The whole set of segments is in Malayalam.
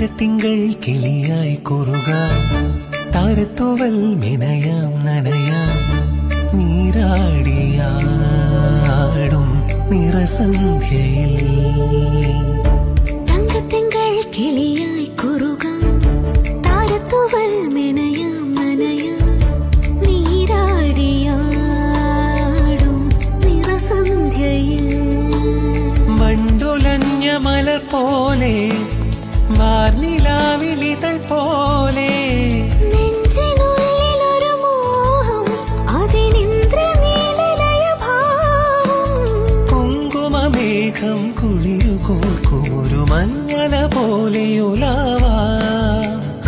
തങ്കത്തിങ്കൾ കിളിയായി കുറുകാം താരത്തൂവൽ മെനയാം നനയാം നീരാടിയാടും നിറസന്ധ്യയിൽ തങ്കത്തിങ്കൾ കിളിയായി കുറുകാം താരത്തൂവൽ മെനയാം നനയാം നീരാടിയാടും നിറസന്ധ്യയിൽ വണ്ടുലഞ്ഞ മലർ പോലെ വാർനിലാവിലിതൾ പോലെ നെഞ്ചിനുള്ളിലൊരു മോഹം അതിനിന്ദ്രനീലലയഭാവം കുങ്കുമമേഘം കുളിരു കോർക്കുമൊരു മഞ്ഞല പോലെയുലാവാ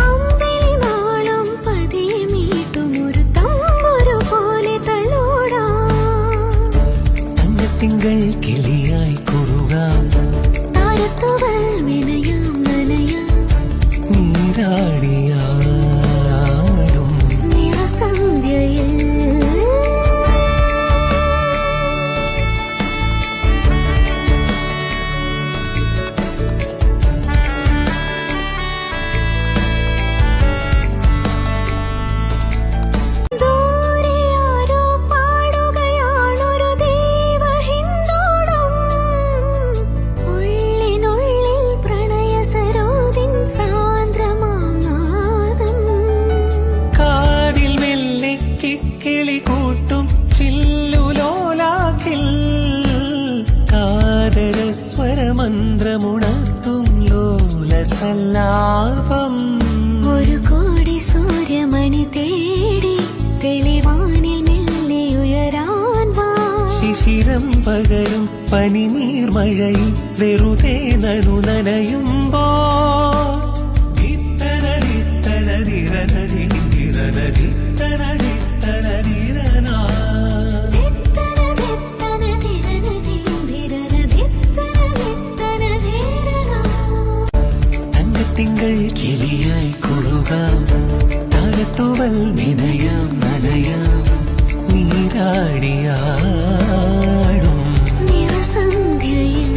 അമ്പിളിനാളം പതിയെ മീട്ടുമൊരു തമ്പുരു പോലെ തലോടാം തങ്കത്തിങ്കൾ കിളിയായി കുറുകാം താരത്തൂവൽ മെനയാം നനയാം നീരാടിയാടും നിറസന്ധ്യയിൽ മന്ത്രമുണർത്തും ലോലസല്ലാപം ഒരു കോടി സൂര്യമണി തേടി തെളിവാനിൽ മെല്ലെ ഉയരാൻ വാ ശിശിരം പകരും പനിനീർമഴയിൽ വെറുതെ നനയുമ്പോ തിങ്കൾ കിളിയായി കുറുകാം താരത്തൂവൽ മെനയാം നനയാം നീരാടിയാടും നിറസന്ധ്യയിൽ